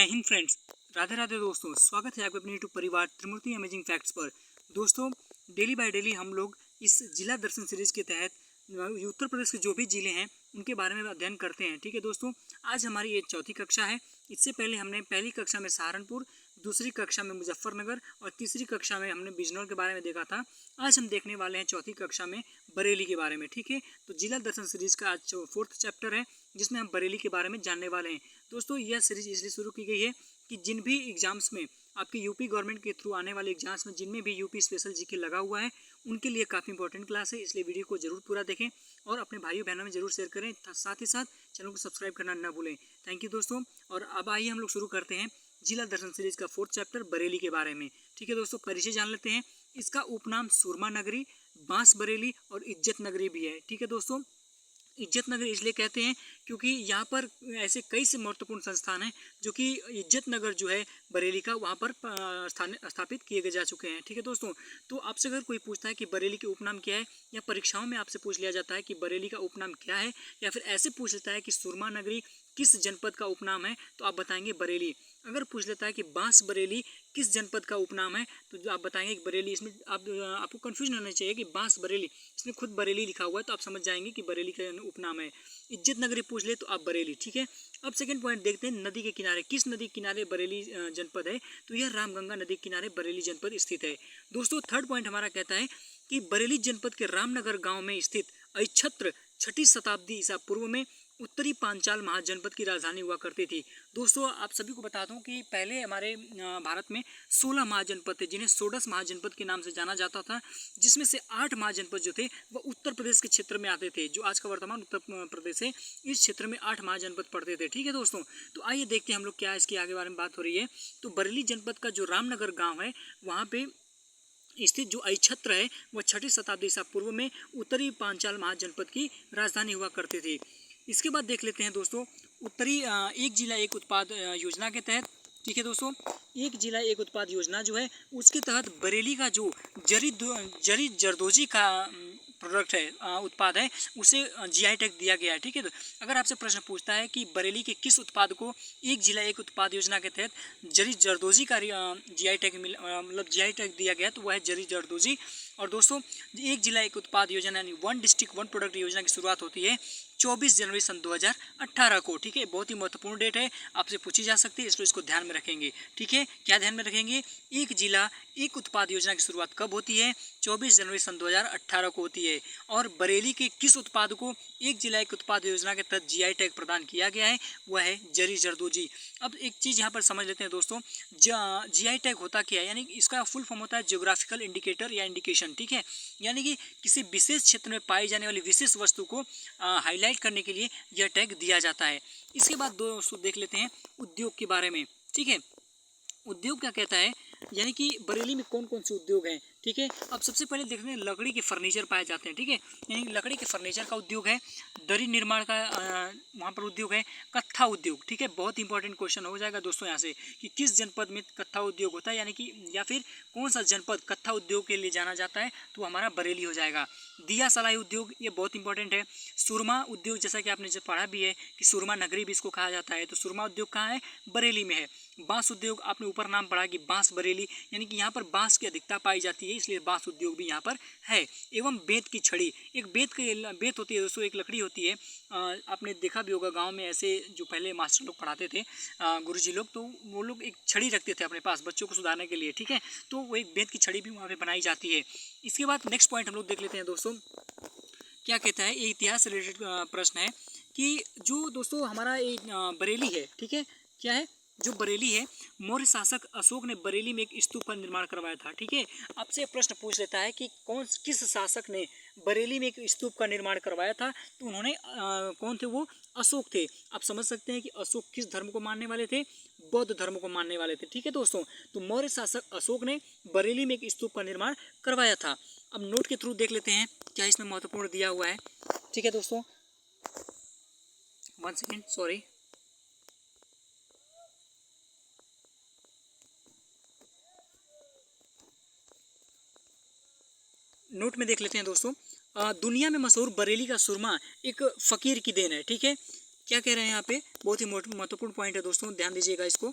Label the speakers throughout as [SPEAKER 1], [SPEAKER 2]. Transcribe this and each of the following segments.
[SPEAKER 1] जय हिंद फ्रेंड्स, राधे राधे दोस्तों। स्वागत है आपके अपने यूट्यूब परिवार त्रिमूर्ति अमेजिंग फैक्ट्स पर। दोस्तों, डेली बाय डेली हम लोग इस जिला दर्शन सीरीज के तहत उत्तर प्रदेश के जो भी जिले हैं उनके बारे में अध्ययन करते हैं। ठीक है दोस्तों, आज हमारी ये चौथी कक्षा है। इससे पहले हमने पहली कक्षा में सहारनपुर, दूसरी कक्षा में मुजफ्फरनगर और तीसरी कक्षा में हमने बिजनौर के बारे में देखा था। आज हम देखने वाले हैं चौथी कक्षा में बरेली के बारे में। ठीक है, तो जिला दर्शन सीरीज का आज 4th चैप्टर है जिसमें हम बरेली के बारे में जानने वाले हैं। दोस्तों, यह सीरीज इसलिए शुरू की गई है कि जिन भी एग्जाम्स में आपके यूपी गवर्नमेंट के थ्रू आने वाले एग्जाम्स में जिनमें भी यूपी स्पेशल जीके लगा हुआ है उनके लिए काफ़ी इंपॉर्टेंट क्लास है। इसलिए वीडियो को जरूर पूरा देखें और अपने भाइयों बहनों में जरूर शेयर करें। साथ ही साथ चैनल को सब्सक्राइब करना ना भूलें। थैंक यू दोस्तों। और अब आइए हम लोग शुरू करते हैं जिला दर्शन सीरीज का 4th चैप्टर बरेली के बारे में। ठीक है दोस्तों, परिचय जान लेते हैं। इसका उपनाम सुरमा नगरी, बांस बरेली और इज्जत नगरी भी है। ठीक है दोस्तों, इज्जत नगर इसलिए कहते हैं क्योंकि यहाँ पर ऐसे कई से महत्वपूर्ण संस्थान हैं जो कि इज्जत नगर जो है बरेली का वहाँ पर स्थापित किए जा चुके हैं। ठीक है दोस्तों, तो आपसे अगर कोई पूछता है कि बरेली के उपनाम क्या है, या परीक्षाओं में आपसे पूछ लिया जाता है कि बरेली का उपनाम क्या है, या फिर ऐसे पूछ लेता है कि सुरमा नगरी किस जनपद का उपनाम है, तो आप बताएंगे बरेली। अगर पूछ लेता है कि बांस बरेली किस जनपद का उपनाम है, तो जो आप बताएंगे कि बरेली। इसमें आपको कन्फ्यूजन होना चाहिए कि बांस बरेली, इसमें खुद बरेली लिखा हुआ है तो आप समझ जाएंगे कि बरेली का उपनाम है। इज्जत नगरी पूछ ले तो आप बरेली। ठीक है, अब सेकंड पॉइंट देखते हैं, नदी के किनारे। किस नदी के किनारे बरेली जनपद है, तो यह रामगंगा नदी के किनारे बरेली जनपद स्थित है। दोस्तों, थर्ड पॉइंट हमारा कहता है कि बरेली जनपद के रामनगर गाँव में स्थित अक्षत्र 6ठी शताब्दी ईसा पूर्व में उत्तरी पांचाल महाजनपद की राजधानी हुआ करती थी। दोस्तों, आप सभी को बता दूं कि पहले हमारे भारत में 16 महाजनपद थे जिन्हें षोडश महाजनपद के नाम से जाना जाता था, जिसमें से 8 महाजनपद जो थे वह उत्तर प्रदेश के क्षेत्र में आते थे। जो आज का वर्तमान उत्तर प्रदेश है, इस क्षेत्र में 8 महाजनपद पड़ते थे। ठीक है दोस्तों, तो आइए देखते हैं हम लोग क्या इसके आगे बारे में बात हो रही है। तो बरेली जनपद का जो रामनगर गाँव है वहाँ पे स्थित जो अक्षत्र है वह 6ठी शताब्दी ईसा पूर्व में उत्तरी पांचाल महाजनपद की राजधानी हुआ करती थी। इसके बाद देख लेते हैं दोस्तों, उत्तरी एक जिला एक उत्पाद योजना के तहत। ठीक है दोस्तों, एक जिला एक उत्पाद योजना जो है उसके तहत बरेली का जो जरी जरदोजी का प्रोडक्ट है, उत्पाद है, उसे जीआई टैग दिया गया है। ठीक है, तो अगर आपसे प्रश्न पूछता है कि बरेली के किस उत्पाद को एक जिला एक उत्पाद योजना के तहत जरी जरदोजी का जीआई टैग मतलब जीआई टैग दिया गया, तो वह है जरी जरदोजी। और दोस्तों, एक जिला एक उत्पाद योजना यानी 1 डिस्ट्रिक्ट 1 प्रोडक्ट योजना की शुरुआत होती है 24 जनवरी सन 2018 को। ठीक है, बहुत ही महत्वपूर्ण डेट है, आपसे पूछी जा सकती है, इसलिए इसको ध्यान में रखेंगे। ठीक है, क्या ध्यान में रखेंगे, एक जिला एक उत्पाद योजना की शुरुआत कब होती है, 24 जनवरी सन 2018 को होती है। और बरेली के किस उत्पाद को एक जिला एक उत्पाद योजना के तहत जीआई टैग प्रदान किया गया है, वह है जरी जरदोजी। अब एक चीज़ यहाँ पर समझ लेते हैं दोस्तों, जीआई टैग होता क्या है, यानी इसका फुल फॉर्म होता है जियोग्राफिकल इंडिकेटर या इंडिकेशन। ठीक है, यानी कि किसी विशेष क्षेत्र में पाई जाने वाली विशेष वस्तु को हाईलाइट करने के लिए यह टैग दिया जाता है। इसके बाद दोस्तों देख लेते हैं उद्योग के बारे में। ठीक है, उद्योग क्या कहता है, यानी कि बरेली में कौन कौन से उद्योग हैं। ठीक है, अब सबसे पहले देखते हैं लकड़ी के फर्नीचर पाए जाते हैं। ठीक है, यानी लकड़ी के फर्नीचर का उद्योग है, दरी निर्माण का वहाँ पर उद्योग है, कत्था उद्योग। ठीक है, बहुत इंपॉर्टेंट क्वेश्चन हो जाएगा दोस्तों यहाँ से कि किस जनपद में कत्था उद्योग होता है, यानी कि या फिर कौन सा जनपद कत्था उद्योग के लिए जाना जाता है, तो हमारा बरेली हो जाएगा। दिया सलाई उद्योग, ये बहुत इंपॉर्टेंट है। सुरमा उद्योग, जैसा कि आपने पढ़ा भी है कि सुरमा नगरी भी इसको कहा जाता है, तो सुरमा उद्योग कहाँ है, बरेली में है। बांस उद्योग, आपने ऊपर नाम पढ़ा कि बांस बरेली, यानी कि यहाँ पर बांस की अधिकता पाई जाती है, इसलिए बांस उद्योग भी यहाँ पर है। एवं बेत की छड़ी, एक बेत होती है दोस्तों, एक लकड़ी होती है। आपने देखा भी होगा गांव में ऐसे जो पहले मास्टर लोग पढ़ाते थे, गुरुजी लोग, तो वो लोग एक छड़ी रखते थे अपने पास बच्चों को सुधारने के लिए। ठीक है, तो वो एक बेत की छड़ी भी वहाँ पर बनाई जाती है। इसके बाद नेक्स्ट पॉइंट हम लोग देख लेते हैं दोस्तों, क्या कहता है, ये इतिहास से रिलेटेड प्रश्न है कि जो दोस्तों हमारा ये बरेली है, ठीक है, क्या है, जो बरेली है, मौर्य शासक अशोक ने बरेली में एक स्तूप का निर्माण करवाया था। ठीक है, आपसे प्रश्न पूछ लेता है कि किस शासक ने बरेली में एक स्तूप का निर्माण करवाया था, तो उन्होंने कौन थे, वो अशोक थे। आप समझ सकते हैं कि अशोक किस धर्म को मानने वाले थे, बौद्ध धर्म को मानने वाले थे। ठीक है दोस्तों, तो मौर्य शासक अशोक ने बरेली में एक स्तूप का निर्माण करवाया था। अब नोट के थ्रू देख लेते हैं क्या इसमें महत्वपूर्ण दिया हुआ है। ठीक है दोस्तों, 1 सेकेंड, सॉरी। नोट में देख लेते हैं दोस्तों, दुनिया में मशहूर बरेली का सुरमा एक फ़कीर की देन है। ठीक है, क्या कह रहे हैं यहाँ पे, बहुत ही महत्वपूर्ण पॉइंट है दोस्तों, ध्यान दीजिएगा इसको।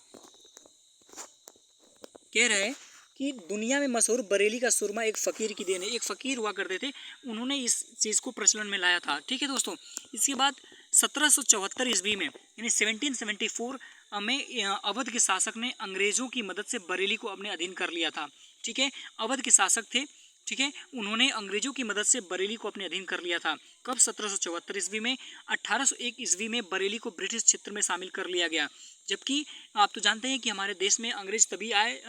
[SPEAKER 1] कह रहा है कि दुनिया में मशहूर बरेली का सुरमा एक फ़कीर की देन है। एक फ़कीर हुआ करते थे, उन्होंने इस चीज़ को प्रचलन में लाया था। ठीक है दोस्तों। इसके बाद 1774 ईस्वी में यानी 1774 में अवध के शासक ने अंग्रेज़ों की मदद से बरेली को अपने अधीन कर लिया था। ठीक है, अवध के शासक थे, ठीक है, उन्होंने अंग्रेजों की मदद से बरेली को अपने अधीन कर लिया था। कब? 1774 ईस्वी में। 1801 ईस्वी में बरेली को ब्रिटिश क्षेत्र में शामिल कर लिया गया। जबकि आप तो जानते हैं कि हमारे देश में अंग्रेज तभी आए,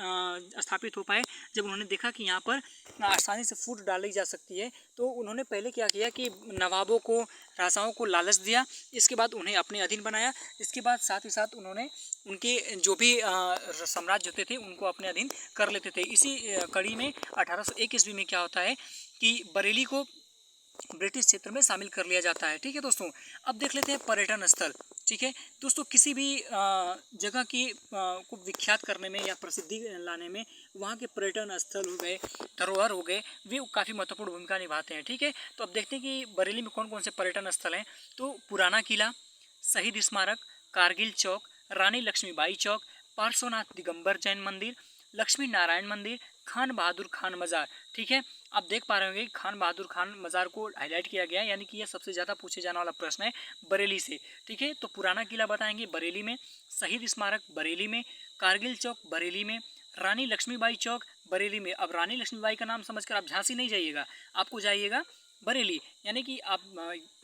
[SPEAKER 1] स्थापित हो पाए जब उन्होंने देखा कि यहाँ पर आसानी से फूट डाली जा सकती है। तो उन्होंने पहले क्या किया कि नवाबों को, राजाओं को लालच दिया, इसके बाद उन्हें अपने अधीन बनाया। इसके बाद साथ ही साथ उन्होंने उनके जो भी साम्राज्य होते थे उनको अपने अधीन कर लेते थे। इसी कड़ी में 1801 ईस्वी में क्या होता है कि बरेली को ब्रिटिश क्षेत्र में शामिल कर लिया जाता है। ठीक है दोस्तों। अब देख लेते हैं पर्यटन स्थल। ठीक है दोस्तों, किसी भी जगह की को विख्यात करने में या प्रसिद्धि लाने में वहाँ के पर्यटन स्थल हो गए, धरोहर हो गए, वे काफ़ी महत्वपूर्ण भूमिका निभाते हैं। ठीक है, तो अब देखते हैं कि बरेली में कौन कौन से पर्यटन स्थल हैं। तो पुराना किला, शहीद स्मारक, कारगिल चौक, रानी लक्ष्मीबाई चौक, पार्श्वनाथ दिगंबर जैन मंदिर, लक्ष्मी नारायण मंदिर, खान बहादुर खान मज़ार। ठीक है, आप देख पा रहे होंगे खान बहादुर खान मज़ार को हाईलाइट किया गया है, यानी कि यह सबसे ज़्यादा पूछे जाने वाला प्रश्न है बरेली से। ठीक है, तो पुराना किला बताएंगे बरेली में, शहीद स्मारक बरेली में, कारगिल चौक बरेली में, रानी लक्ष्मीबाई चौक बरेली में। अब रानी लक्ष्मीबाई का नाम समझकर आप झांसी नहीं जाइएगा, आपको जाइएगा बरेली, यानी कि आप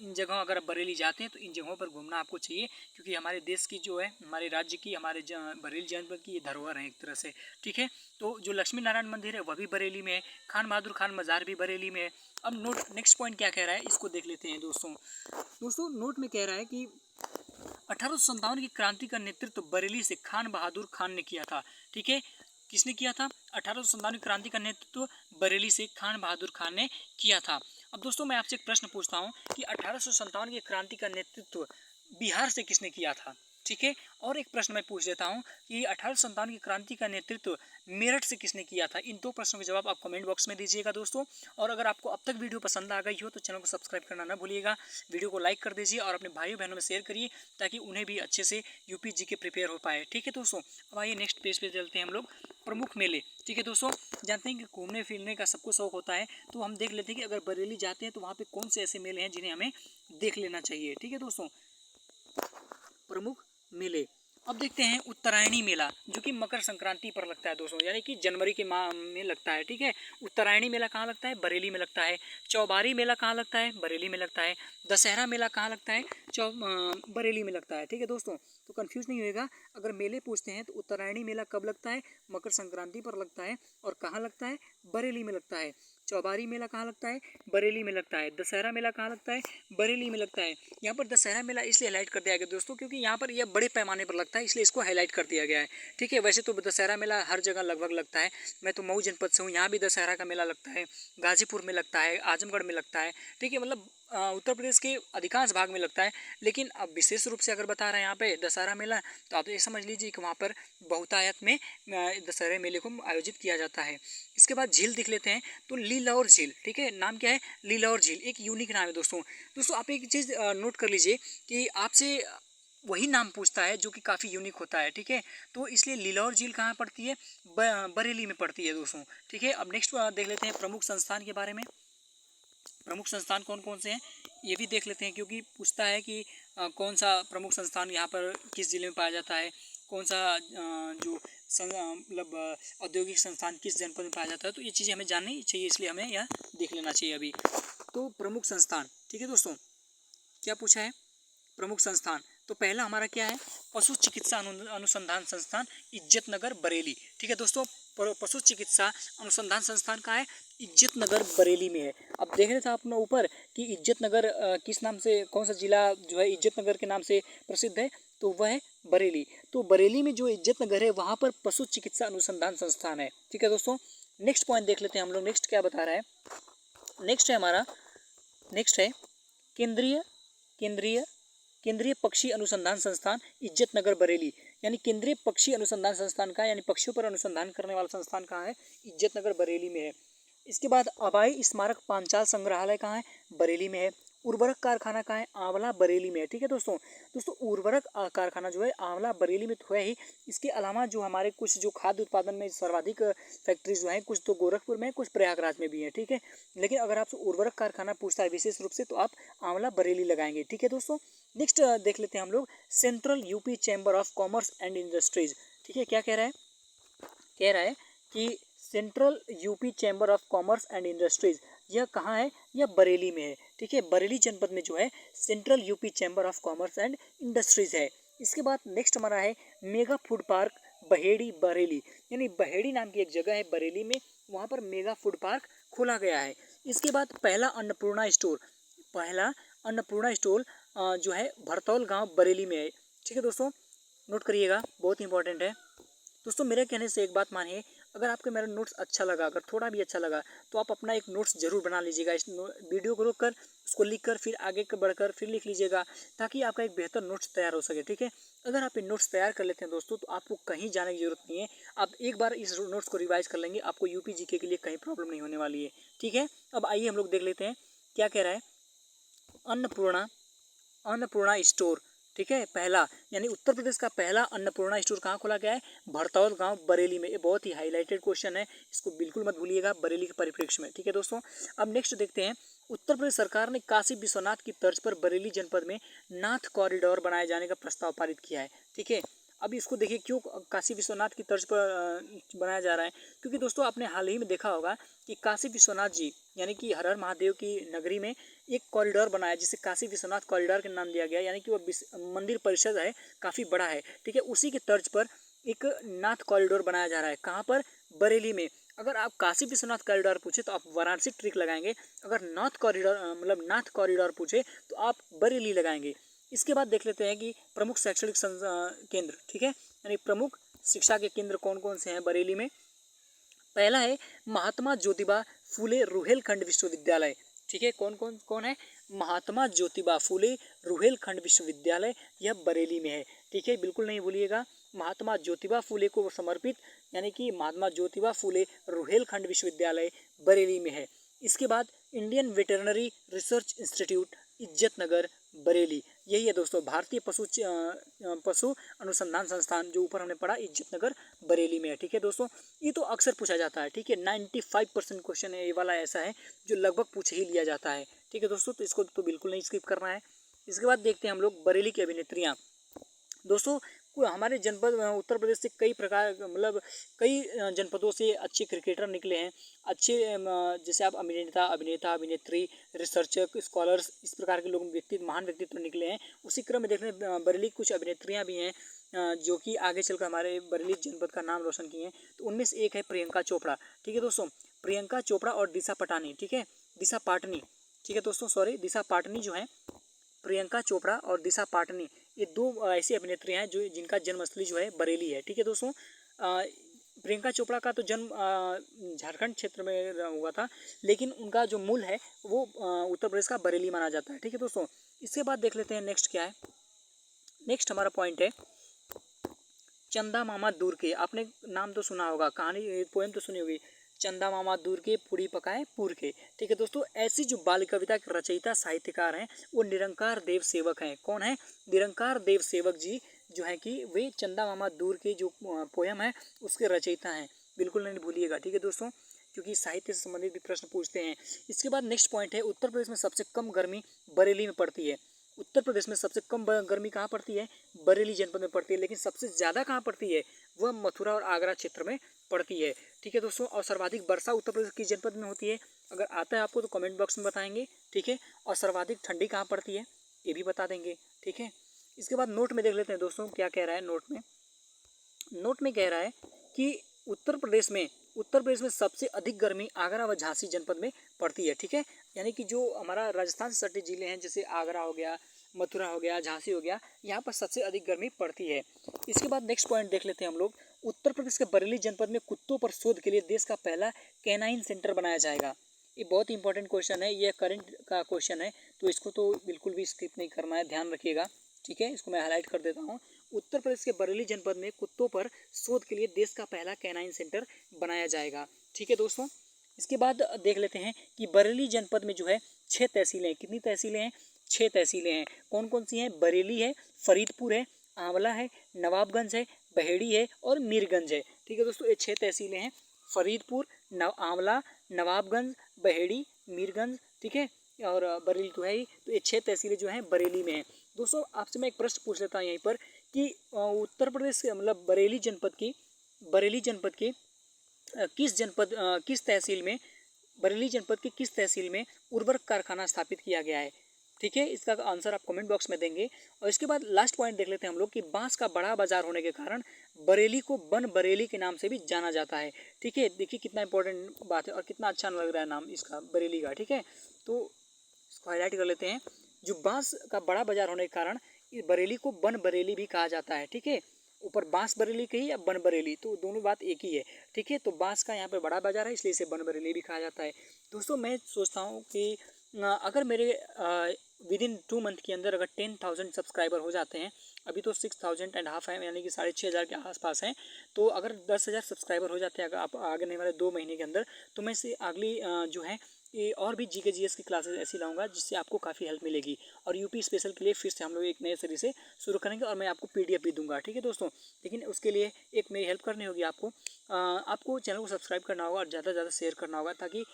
[SPEAKER 1] इन जगहों अगर बरेली जाते हैं तो इन जगहों पर घूमना आपको चाहिए, क्योंकि हमारे देश की जो है, हमारे राज्य की, हमारे बरेली जनपद की ये धरोहर है एक तरह से। ठीक है, तो जो लक्ष्मी नारायण मंदिर है वह भी बरेली में है, खान बहादुर खान मज़ार भी बरेली में है। अब नोट, नेक्स्ट पॉइंट क्या कह रहा है इसको देख लेते हैं दोस्तों नोट में कह रहा है कि 1857 की क्रांति का नेतृत्व बरेली से खान बहादुर खान ने किया था। ठीक है, किसने किया था? 1857 की क्रांति का नेतृत्व बरेली से खान बहादुर खान ने किया था। अब दोस्तों मैं आपसे एक प्रश्न पूछता हूँ कि 1857 की क्रांति का नेतृत्व बिहार से किसने किया था? ठीक है, और एक प्रश्न मैं पूछ लेता हूँ कि 1857 की क्रांति का नेतृत्व मेरठ से किसने किया था? इन दो प्रश्नों के जवाब आप कमेंट बॉक्स में दीजिएगा दोस्तों। और अगर आपको अब तक वीडियो पसंद आ गई हो तो चैनल को सब्सक्राइब करना ना भूलिएगा, वीडियो को लाइक कर दीजिए और अपने भाइयों बहनों में शेयर करिए ताकि उन्हें भी अच्छे से यूपी जीके प्रिपेयर हो पाए। ठीक है दोस्तों, अब आइए नेक्स्ट पेज पे चलते हैं हम लोग, प्रमुख मेले। ठीक है दोस्तों, जानते हैं कि घूमने फिरने का सबको शौक होता है, तो हम देख लेते हैं कि अगर बरेली जाते हैं तो वहाँ पे कौन से ऐसे मेले हैं जिन्हें हमें देख लेना चाहिए। ठीक है दोस्तों, प्रमुख मेले। अब देखते हैं उत्तरायणी मेला, जो कि मकर संक्रांति पर लगता है दोस्तों, यानी कि जनवरी के माह में लगता है। ठीक है, उत्तरायणी मेला कहाँ लगता है? बरेली में लगता है। चौबारी मेला कहाँ लगता है? बरेली में लगता है। दशहरा मेला कहाँ लगता है? बरेली में लगता है। ठीक है दोस्तों, तो कंफ्यूज नहीं होएगा। अगर मेले पूछते हैं तो उत्तरायणी मेला कब लगता है? मकर संक्रांति पर लगता है। और कहाँ लगता है? बरेली में लगता है। चौबारी मेला कहाँ लगता है? बरेली में लगता है। दशहरा मेला कहाँ लगता है? बरेली में लगता है। यहाँ पर दशहरा मेला इसलिए हाईलाइट कर दिया गया दोस्तों क्योंकि यहाँ पर यह बड़े पैमाने पर लगता है, इसलिए इसको हाईलाइट कर दिया गया है। ठीक है, वैसे तो दशहरा मेला हर जगह लगभग लगता है। मैं तो मऊ जनपद से हूँ, यहाँ भी दशहरा का मेला लगता है, गाजीपुर में लगता है, आजमगढ़ में लगता है। ठीक है, मतलब उत्तर प्रदेश के अधिकांश भाग में लगता है। लेकिन अब विशेष रूप से अगर बता रहे हैं यहाँ पे दशहरा मेला, तो आप ये समझ लीजिए कि वहाँ पर बहुतायत में दशहरे मेले को आयोजित किया जाता है। इसके बाद झील दिख लेते हैं, तो लीलौर झील। ठीक है, नाम क्या है? लीलौर झील। एक यूनिक नाम है दोस्तों आप एक चीज़ नोट कर लीजिए कि आपसे वही नाम पूछता है जो कि काफ़ी यूनिक होता है। ठीक है, तो इसलिए लीलौर झील कहाँ पड़ती है? बरेली में पड़ती है दोस्तों। ठीक है, अब नेक्स्ट देख लेते हैं प्रमुख संस्थान के बारे में। प्रमुख संस्थान कौन कौन से हैं ये भी देख लेते हैं, क्योंकि पूछता है कि कौन सा प्रमुख संस्थान यहाँ पर किस जिले में पाया जाता है, कौन सा जो मतलब औद्योगिक संस्थान किस जनपद में पाया जाता है। तो ये चीज़ें हमें जाननी चाहिए, इसलिए हमें यह देख लेना चाहिए अभी। तो प्रमुख संस्थान, ठीक है दोस्तों, क्या पूछा है? प्रमुख संस्थान, तो पहला हमारा क्या है? पशु चिकित्सा अनुसंधान संस्थान इज्जतनगर बरेली। ठीक है दोस्तों, पशु चिकित्सा अनुसंधान संस्थान कहाँ है? इज्जतनगर बरेली में है। अब देख रहे थे आपने ऊपर कि इज्जतनगर किस नाम से, कौन सा जिला जो है इज्जतनगर के नाम से प्रसिद्ध है? तो वह है बरेली। तो बरेली में जो इज्जतनगर है वहाँ पर पशु चिकित्सा अनुसंधान संस्थान है। ठीक है दोस्तों, नेक्स्ट पॉइंट देख लेते हैं हम लोग। नेक्स्ट क्या बता रहा है? नेक्स्ट है हमारा, नेक्स्ट है केंद्रीय पक्षी अनुसंधान संस्थान इज्जतनगर बरेली। यानी केंद्रीय पक्षी अनुसंधान संस्थान का, यानी पक्षियों पर अनुसंधान करने वाला संस्थान कहाँ है? इज्जतनगर बरेली में है। इसके बाद अबाई स्मारक पांचाल संग्रहालय कहाँ है? बरेली में है। उर्वरक कारखाना कहाँ है? आंवला बरेली में है। ठीक है दोस्तों। दोस्तों उर्वरक कारखाना जो है आंवला बरेली में तो है ही, इसके अलावा जो हमारे कुछ जो खाद्य उत्पादन में सर्वाधिक फैक्ट्रीज जो हैं, कुछ तो गोरखपुर में, कुछ प्रयागराज में भी है। ठीक है, लेकिन अगर आपसे उर्वरक कारखाना पूछता है विशेष रूप से तो आप आंवला बरेली लगाएंगे। ठीक है दोस्तों। नेक्स्ट देख लेते हैं हम लोग, central UP chamber of commerce and industries. ठीक है, क्या कह रहा है? कह रहा है कि central UP chamber of commerce and industries, यह कहाँ है? यह बरेली में है। ठीक है, बरेली जनपद में जो है central UP chamber of commerce and industries है। इसके बाद नेक्स्ट हमारा है mega food park Baheri Bareilly, यानी बहेड़ी नाम की एक जगह है बरेली में, वहाँ पर मेगा फूड पार्क खोला गया है। इसके बाद पहला अन्नपूर्णा स्टोर, पहला अन्नपूर्णा स्टोर जो है भरतौल गांव बरेली में है। ठीक है दोस्तों, नोट करिएगा, बहुत इंपॉर्टेंट है। दोस्तों मेरे कहने से एक बात मानिए, अगर आपको मेरा नोट्स अच्छा लगा, अगर थोड़ा भी अच्छा लगा, तो आप अपना एक नोट्स जरूर बना लीजिएगा। इस वीडियो को रोककर उसको लिखकर फिर आगे बढ़कर फिर लिख लीजिएगा, ताकि आपका एक बेहतर नोट्स तैयार हो सके। ठीक है, अगर आप ये नोट्स तैयार कर लेते हैं दोस्तों, तो आपको कहीं जाने की जरूरत नहीं है। आप एक बार इस नोट्स को रिवाइज कर लेंगे, आपको यूपी जीके के लिए कहीं प्रॉब्लम नहीं होने वाली है। ठीक है, अब आइए हम लोग देख लेते हैं क्या कह रहा है। अन्नपूर्णा, अन्नपूर्णा स्टोर, ठीक है, पहला, यानी उत्तर प्रदेश का पहला अन्नपूर्णा स्टोर कहाँ खोला गया है? भरतौल गांव बरेली में। ये बहुत ही हाईलाइटेड क्वेश्चन है, इसको बिल्कुल मत भूलिएगा बरेली के परिप्रेक्ष्य में। ठीक है दोस्तों, अब नेक्स्ट देखते हैं, उत्तर प्रदेश सरकार ने काशी विश्वनाथ की तर्ज पर बरेली जनपद में नाथ कॉरिडोर बनाए जाने का प्रस्ताव पारित किया है। ठीक है, अब इसको देखिए क्यों काशी विश्वनाथ की तर्ज पर बनाया जा रहा है, क्योंकि दोस्तों आपने हाल ही में देखा होगा कि काशी विश्वनाथ जी यानी कि हर हर महादेव की नगरी में एक कॉरिडोर बनाया, जिसे काशी विश्वनाथ कॉरिडोर के नाम दिया गया, यानी कि वो मंदिर परिषद है, काफ़ी बड़ा है। ठीक है, उसी की तर्ज पर एक नाथ कॉरिडोर बनाया जा रहा है। कहाँ पर? बरेली में। अगर आप काशी विश्वनाथ कॉरिडोर पूछे तो आप वाराणसी ट्रिक लगाएंगे, अगर नाथ कॉरिडोर मतलब नाथ कॉरिडोर पूछे तो आप बरेली लगाएंगे। इसके बाद देख लेते हैं कि प्रमुख शैक्षणिक केंद्र, ठीक है, यानी प्रमुख शिक्षा के केंद्र कौन कौन से हैं बरेली में। पहला है महात्मा ज्योतिबा फूले रुहेलखंड विश्वविद्यालय। ठीक है, कौन कौन कौन है? महात्मा ज्योतिबा फूले रुहेलखंड विश्वविद्यालय, यह बरेली में है। ठीक है, बिल्कुल नहीं भूलिएगा, महात्मा ज्योतिबा फूले को समर्पित, यानी कि महात्मा ज्योतिबा फूले रुहेलखंड विश्वविद्यालय बरेली में है। इसके बाद Indian veterinary research institute Izzatnagar Bareilly, यही है दोस्तों, भारतीय पशु अनुसंधान संस्थान, जो ऊपर हमने पढ़ा इज्जतनगर बरेली में है। ठीक है दोस्तों, ये तो अक्सर पूछा जाता है। ठीक है, 95% क्वेश्चन है ये वाला ऐसा है जो लगभग पूछ ही लिया जाता है। ठीक है दोस्तों, तो इसको तो बिल्कुल नहीं स्किप करना है। इसके बाद देखते हैं हम लोग बरेली की अभिनेत्रियाँ। दोस्तों हमारे जनपद उत्तर प्रदेश से कई प्रकार मतलब कई जनपदों से अच्छे क्रिकेटर निकले हैं, अच्छे जैसे आप अभिनेता अभिनेता अभिनेत्री रिसर्चर स्कॉलर्स, इस प्रकार के लोग महान व्यक्तित्व निकले हैं। उसी क्रम में देख रहे बरेली कुछ अभिनेत्रियां भी हैं जो कि आगे चलकर हमारे बरेली जनपद का नाम रोशन किए हैं। तो उनमें से एक है प्रियंका चोपड़ा। ठीक है दोस्तों, प्रियंका चोपड़ा और दिशा पटानी, ठीक है, दिशा पाटनी, ठीक है दोस्तों, सॉरी, दिशा पाटनी जो है, प्रियंका चोपड़ा और दिशा पाटनी, ये दो ऐसी अभिनेत्री हैं जो जिनका जन्मस्थली जो है बरेली है। ठीक है दोस्तों, प्रियंका चोपड़ा का तो जन्म झारखंड क्षेत्र में हुआ था, लेकिन उनका जो मूल है वो उत्तर प्रदेश का बरेली माना जाता है। ठीक है दोस्तों, इसके बाद देख लेते हैं नेक्स्ट क्या है। नेक्स्ट हमारा पॉइंट है चंदा मामा दूर के। आपने नाम तो सुना होगा, कहानी पोएम तो सुनी होगी, चंदा मामा दूर के पूड़ी पकाए पूर के। ठीक है दोस्तों, ऐसी जो बाल कविता के रचयिता साहित्यकार हैं वो निरंकार देव सेवक हैं। कौन है? निरंकार देव सेवक जी जो है कि वे चंदा मामा दूर के जो पोएम है उसके रचयिता हैं, बिल्कुल नहीं भूलिएगा। ठीक है दोस्तों, क्योंकि साहित्य से संबंधित भी प्रश्न पूछते हैं। इसके बाद नेक्स्ट पॉइंट है उत्तर प्रदेश में सबसे कम गर्मी बरेली में पड़ती है। उत्तर प्रदेश में सबसे कम गर्मी कहाँ पड़ती है? बरेली जनपद में पड़ती है। लेकिन सबसे ज़्यादा कहाँ पड़ती है? वह मथुरा और आगरा क्षेत्र में पड़ती है। ठीक है दोस्तों, और सर्वाधिक वर्षा उत्तर प्रदेश किस जनपद में होती है? अगर आता है आपको तो कमेंट बॉक्स में बताएंगे। ठीक है, और सर्वाधिक ठंडी कहाँ पड़ती है ये भी बता देंगे। ठीक है, इसके बाद नोट में देख लेते हैं दोस्तों क्या कह रहा है नोट में। नोट में कह रहा है कि उत्तर प्रदेश में सबसे अधिक गर्मी आगरा व झांसी जनपद में पड़ती है। ठीक है, यानी कि जो हमारा राजस्थान से सटे जिले हैं जैसे आगरा हो गया, मथुरा हो गया, झांसी हो गया, यहाँ पर सबसे अधिक गर्मी पड़ती है। इसके बाद नेक्स्ट पॉइंट देख लेते हैं हम लोग। उत्तर प्रदेश के बरेली जनपद में कुत्तों पर शोध के लिए देश का पहला कैनाइन सेंटर बनाया जाएगा। ये बहुत ही इंपॉर्टेंट क्वेश्चन है, ये करंट का क्वेश्चन है, तो इसको तो बिल्कुल भी स्किप नहीं करना है, ध्यान रखिएगा। ठीक है, इसको मैं हाईलाइट कर देता हूँ। उत्तर प्रदेश के बरेली जनपद में कुत्तों पर शोध के लिए देश का पहला कैनाइन सेंटर बनाया जाएगा। ठीक है दोस्तों, इसके बाद देख लेते हैं कि बरेली जनपद में जो है 6 तहसीलें हैं। कितनी तहसीलें हैं? 6 तहसीलें हैं। कौन कौन सी हैं? बरेली है, फरीदपुर है, आंवला है, नवाबगंज है, बहेड़ी है और मीरगंज है। ठीक है दोस्तों, ये 6 तहसीलें हैं। फरीदपुर, आंवला, नवाबगंज, बहेड़ी, मीरगंज, ठीक है, और बरेली तो है ही। तो ये 6 तहसीलें जो हैं बरेली में हैं। दोस्तों आपसे मैं एक प्रश्न पूछ लेता हूँ यहीं पर कि उत्तर प्रदेश के मतलब बरेली जनपद की किस तहसील में, बरेली जनपद की किस तहसील में उर्वरक कारखाना स्थापित किया गया है? ठीक है, इसका आंसर आप कमेंट बॉक्स में देंगे। और इसके बाद लास्ट पॉइंट देख लेते हैं हम लोग कि बांस का बड़ा बाजार होने के कारण बरेली को बन बरेली के नाम से भी जाना जाता है। ठीक है, देखिए कितना इंपॉर्टेंट बात है और कितना अच्छा लग रहा है नाम इसका बरेली का। ठीक है, तो इसको हाईलाइट कर लेते हैं। जो बांस का बड़ा बाजार होने के कारण इस बरेली को बन बरेली भी कहा जाता है। ठीक है, ऊपर बांस बरेली कही या बन बरेली, तो दोनों बात एक ही है। ठीक है, तो बांस का यहाँ पे बड़ा बाजार है इसलिए इसे बन बरेली भी कहा जाता है। दोस्तों मैं सोचता हूँ कि अगर मेरे विद इन 2 मंथ के अंदर अगर 10,000 सब्सक्राइबर हो जाते हैं, अभी तो 6,500 है यानी कि 6,500 के आसपास हैं, तो अगर 10,000 सब्सक्राइबर हो जाते हैं अगर आप आगे वाले 2 महीने के अंदर, तो मैं इसे अगली जो है ये और भी जीके जीएस की क्लासेस ऐसी लाऊंगा जिससे आपको काफ़ी हेल्प मिलेगी। और यूपी स्पेशल के लिए फिर से हम लोग एक नए सीरीज से शुरू करेंगे और मैं आपको पीडीएफ भी दूंगा। ठीक है दोस्तों, लेकिन उसके लिए एक मेरी हेल्प करनी होगी आपको। आपको चैनल को सब्सक्राइब करना होगा और ज़्यादा से ज़्यादा शेयर करना होगा ताकि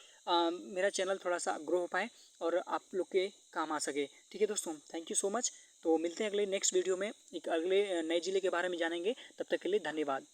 [SPEAKER 1] मेरा चैनल थोड़ा सा ग्रो हो पाए और आप लोग के काम आ सके। ठीक है दोस्तों, थैंक यू सो मच। तो मिलते हैं अगले नेक्स्ट वीडियो में, एक अगले नए जिले के बारे में जानेंगे। तब तक के लिए धन्यवाद।